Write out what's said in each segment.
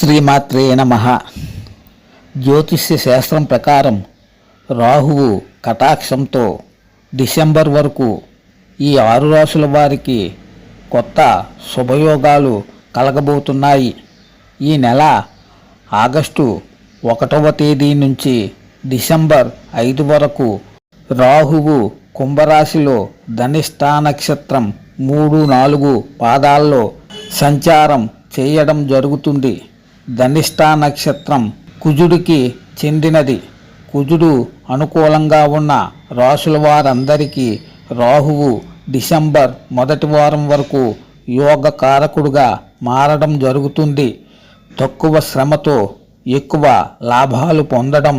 శ్రీమాత్రే నమః. జ్యోతిష్య శాస్త్రం ప్రకారం రాహువు కటాక్షంతో డిసెంబర్ వరకు ఈ 6 రాశుల వారికి కొత్త శుభయోగాలు కలగబోతున్నాయి. ఈ నెల ఆగస్టు 1వ తేదీ నుంచి డిసెంబర్ 5 వరకు రాహువు కుంభరాశిలో ధనిష్ఠా నక్షత్రం 3-4 పాదాల్లో సంచారం చేయడం జరుగుతుంది. ధనిష్ఠా నక్షత్రం కుజుడికి చెందినది. కుజుడు అనుకూలంగా ఉన్న రాశుల వారందరికీ రాహువు డిసెంబర్ మొదటి వారం వరకు యోగ కారకుడుగా మారడం జరుగుతుంది. తక్కువ శ్రమతో ఎక్కువ లాభాలు పొందడం,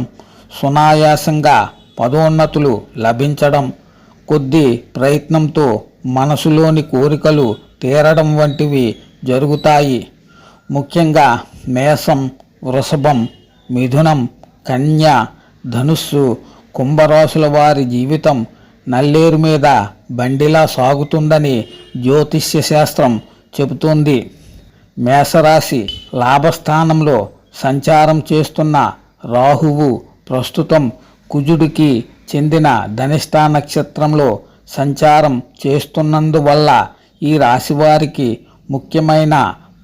సునాయాసంగా పదోన్నతులు లభించడం, కొద్ది ప్రయత్నంతో మనసులోని కోరికలు తీరడం వంటివి జరుగుతాయి. ముఖ్యంగా మేషం, వృషభం, మిథునం, కన్య, ధనుస్సు, కుంభరాశుల వారి జీవితం నల్లేరు మీద బండిలా సాగుతుందని జ్యోతిష్య శాస్త్రం చెబుతోంది. మేషరాశి లాభస్థానంలో సంచారం చేస్తున్న రాహువు ప్రస్తుతం కుజుడికి చెందిన ధనిష్ఠా నక్షత్రంలో సంచారం చేస్తున్నందువల్ల ఈ రాశి వారికి ముఖ్యమైన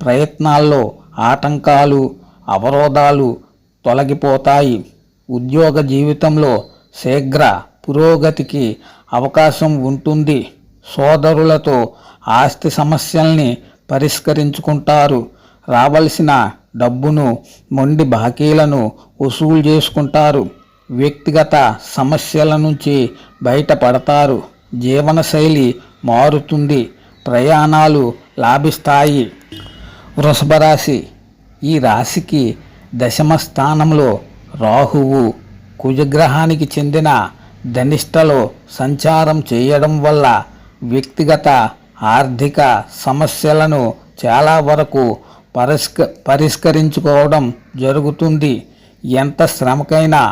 ప్రయత్నాల్లో ఆటంకాలు, అవరోధాలు తొలగిపోతాయి. ఉద్యోగ జీవితంలో శీఘ్ర పురోగతికి అవకాశం ఉంటుంది. సోదరులతో ఆస్తి సమస్యల్ని పరిష్కరించుకుంటారు. రావలసిన డబ్బును, మొండి బాకీలను వసూలు చేసుకుంటారు. వ్యక్తిగత సమస్యల నుంచి బయటపడతారు. జీవనశైలి మారుతుంది. ప్రయాణాలు లాభిస్తాయి. వృషభ రాశి ఈ రాశికి దశమ స్థానంలో రాహువు కుజగ్రహానికి చెందిన ధనిష్టలో సంచారం చేయడం వల్ల వ్యక్తిగత ఆర్థిక సమస్యలను చాలా వరకు పరిష్కరించుకోవడం జరుగుతుంది. ఎంత శ్రమకైనా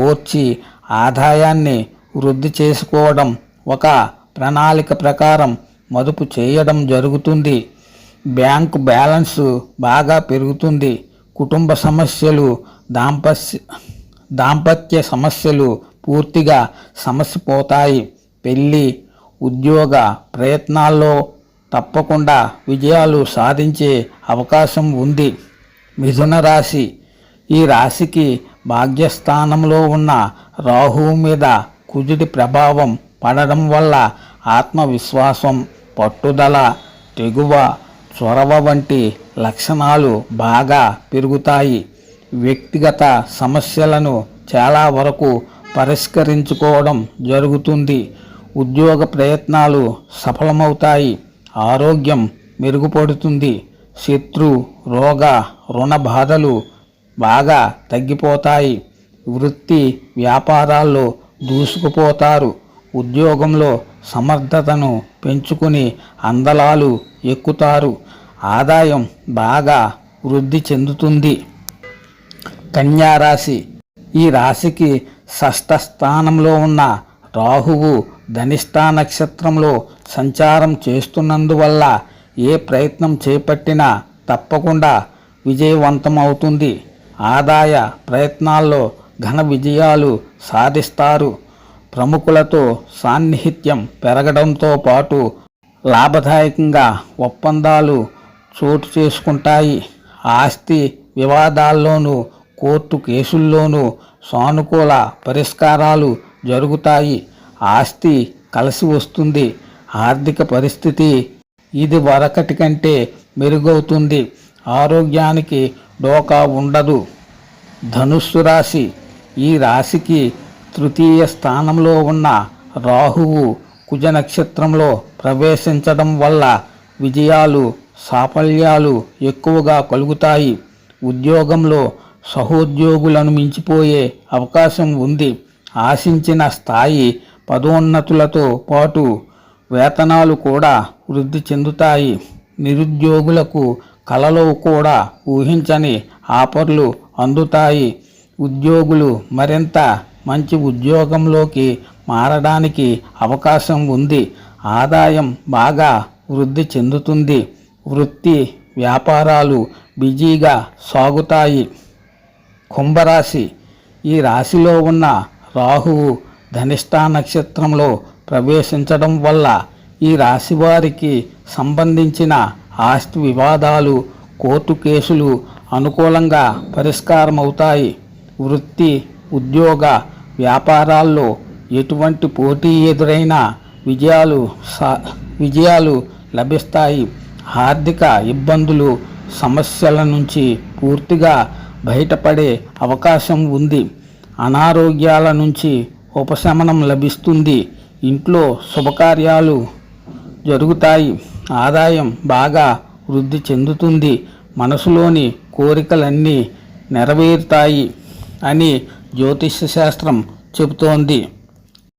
ఓర్చి ఆదాయాన్ని వృద్ధి చేసుకోవడం, ఒక ప్రణాళిక ప్రకారం మదుపు చేయడం జరుగుతుంది. బ్యాంకు బ్యాలెన్స్ బాగా పెరుగుతుంది. కుటుంబ సమస్యలు, దాంపత్య సమస్యలు పూర్తిగా సమసిపోతాయి. పెళ్ళి, ఉద్యోగ ప్రయత్నాల్లో తప్పకుండా విజయాలు సాధించే అవకాశం ఉంది. మిథున రాశి ఈ రాశికి భాగ్యస్థానంలో ఉన్న రాహువు మీద కుజుడి ప్రభావం పడడం వల్ల ఆత్మవిశ్వాసం, పట్టుదల, తెగువ, చొరవ వంటి లక్షణాలు బాగా పెరుగుతాయి. వ్యక్తిగత సమస్యలను చాలా వరకు పరిష్కరించుకోవడం జరుగుతుంది. ఉద్యోగ ప్రయత్నాలు సఫలమవుతాయి. ఆరోగ్యం మెరుగుపడుతుంది. శత్రు, రోగ, రుణ బాధలు బాగా తగ్గిపోతాయి. వృత్తి వ్యాపారాల్లో దూసుకుపోతారు. ఉద్యోగంలో సమర్థతను పెంచుకుని అందలాలు ఎక్కుతారు. ఆదాయం బాగా వృద్ధి చెందుతుంది. కన్యా రాశి ఈ రాశికి షష్ఠ స్థానంలో ఉన్న రాహువు ధనిష్ఠా నక్షత్రంలో సంచారం చేస్తున్నందువల్ల ఏ ప్రయత్నం చేపట్టినా తప్పకుండా విజయవంతమవుతుంది. ఆదాయ ప్రయత్నాల్లో ఘన విజయాలు సాధిస్తారు. ప్రముఖులతో సాన్నిహిత్యం పెరగడంతో పాటు లాభదాయకంగా ఒప్పందాలు చోటు చేసుకుంటాయి. ఆస్తి వివాదాల్లోనూ, కోర్టు కేసుల్లోనూ సానుకూల పరిష్కారాలు జరుగుతాయి. ఆస్తి కలిసి వస్తుంది. ఆర్థిక పరిస్థితి ఇది వరకటి కంటే మెరుగవుతుంది. ఆరోగ్యానికి డోకా ఉండదు. ధనుస్సు రాశి ఈ రాశికి తృతీయ స్థానంలో ఉన్న రాహువు కుజ నక్షత్రంలో ప్రవేశించడం వల్ల విజయాలు, సాఫల్యాలు ఎక్కువగా కలుగుతాయి. ఉద్యోగంలో సహోద్యోగులను మించిపోయే అవకాశం ఉంది. ఆశించిన స్థాయి పదోన్నతులతో పాటు వేతనాలు కూడా వృద్ధి చెందుతాయి. నిరుద్యోగులకు కలలో కూడా ఊహించని ఆఫర్లు అందుతాయి. ఉద్యోగులు మరింత మంచి ఉద్యోగంలోకి మారడానికి అవకాశం ఉంది. ఆదాయం బాగా వృద్ధి చెందుతుంది. వృత్తి వ్యాపారాలు బిజీగా సాగుతాయి. కుంభరాశి. ఈ రాశిలో ఉన్న రాహువు ధనిష్టా నక్షత్రంలో ప్రవేశించడం వల్ల ఈ రాశి వారికి సంబంధించిన ఆస్తి వివాదాలు, కోర్టు కేసులు అనుకూలంగా పరిష్కారమవుతాయి. వృత్తి, ఉద్యోగ, వ్యాపారాల్లో ఎటువంటి పోటీ ఎదురైనా విజయాలు లభిస్తాయి. ఆర్థిక ఇబ్బందులు, సమస్యల నుంచి పూర్తిగా బయటపడే అవకాశం ఉంది. అనారోగ్యాల నుంచి ఉపశమనం లభిస్తుంది. ఇంట్లో శుభకార్యాలు జరుగుతాయి. ఆదాయం బాగా వృద్ధి చెందుతుంది. మనసులోని కోరికలన్నీ నెరవేరుతాయి అని జ్యోతిష్య శాస్త్రం చెబుతోంది.